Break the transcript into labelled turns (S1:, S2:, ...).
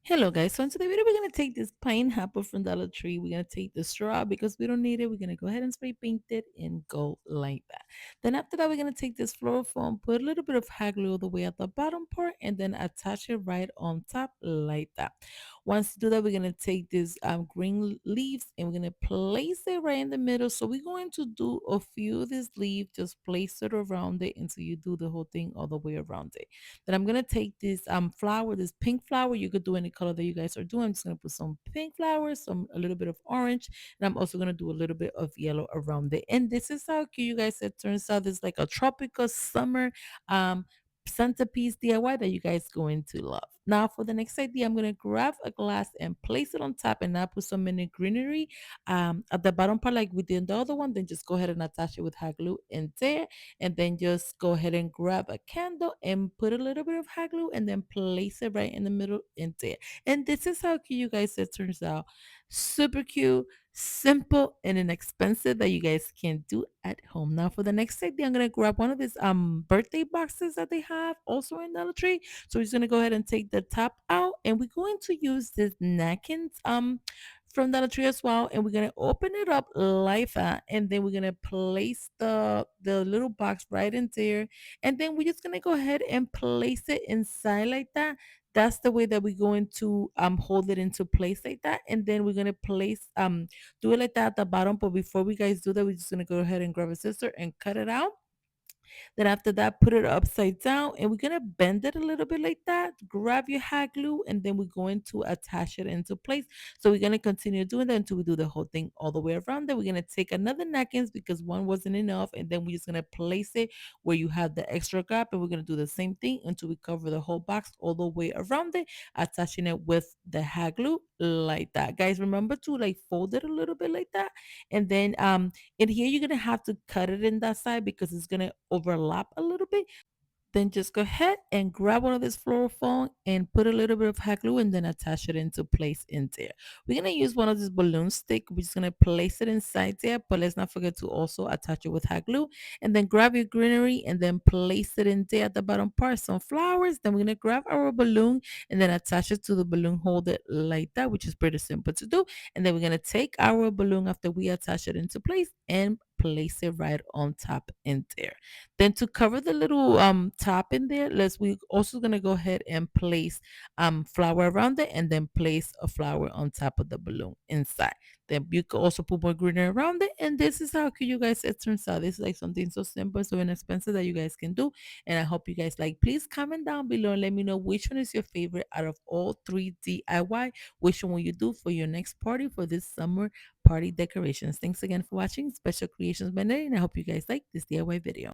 S1: Hello guys, so in today's video we're going to take this pineapple from Dollar Tree. We're going to take the straw because we don't need it. We're going to go ahead and spray paint it and go like that. Then after that we're going to take this floral foam, put a little bit of hot glue all the way at the bottom part and then attach it right on top like that. Once you do that, we're going to take these green leaves and we're going to place it right in the middle. So we're going to do a few of these leaves, just place it around it until you do the whole thing all the way around it. Then I'm gonna take this flower, this pink flower. You could do any color that you guys are doing. I'm just gonna put some pink flowers, some a little bit of orange, and I'm also gonna do a little bit of yellow around it. And this is how cute you guys. It turns out it's like a tropical summer um centerpiece DIY that you guys going to love. Now for the next idea, I'm gonna grab a glass and place it on top, and now put some mini greenery at the bottom part like we did in the other one. Then just go ahead and attach it with hot glue in there, and then just go ahead and grab a candle and put a little bit of hot glue and then place it right in the middle in there. And this is how cute you guys it turns out. Super cute, simple, and inexpensive that you guys can do at home. Now for the next idea, I'm gonna grab one of these birthday boxes that they have also in Dollar Tree. So we're just gonna go ahead and take the top out, and we're going to use this napkins from Dollar Tree as well, and we're gonna open it up like that, and then we're gonna place the little box right in there, and then we're just gonna go ahead and place it inside like that. That's the way that we're going to hold it into place like that, and then we're gonna place do it like that at the bottom. But before we guys do that, we're just gonna go ahead and grab a scissor and cut it out. Then after that, put it upside down and we're gonna bend it a little bit like that. Grab your hot glue and then we're going to attach it into place. So we're gonna continue doing that until we do the whole thing all the way around. Then we're gonna take another napkins because one wasn't enough, and then we're just gonna place it where you have the extra gap, and we're gonna do the same thing until we cover the whole box all the way around it, attaching it with the hot glue like that. Guys, remember to like fold it a little bit like that, and then and here you're gonna have to cut it in that side because it's gonna overlap a little bit. Then just go ahead and grab one of this floral foam and put a little bit of hot glue and then attach it into place in there. We're gonna use one of these balloon stick. We're just gonna place it inside there, but let's not forget to also attach it with hot glue. And then grab your greenery and then place it in there at the bottom part. Some flowers. Then we're gonna grab our balloon and then attach it to the balloon holder like that, which is pretty simple to do. And then we're gonna take our balloon after we attach it into place and place it right on top in there. Then to cover the little top in there, let's we also gonna go ahead and place flower around it and then place a flower on top of the balloon inside. Then you can also put more greenery around it. And this is how cute you guys it turns out. This is like something so simple, so inexpensive that you guys can do. And I hope you guys like. Please comment down below and let me know which one is your favorite out of all three DIY. Which one will you do for your next party for this summer party decorations? Thanks again for watching Special Creations by Nelly, and I hope you guys like this DIY video.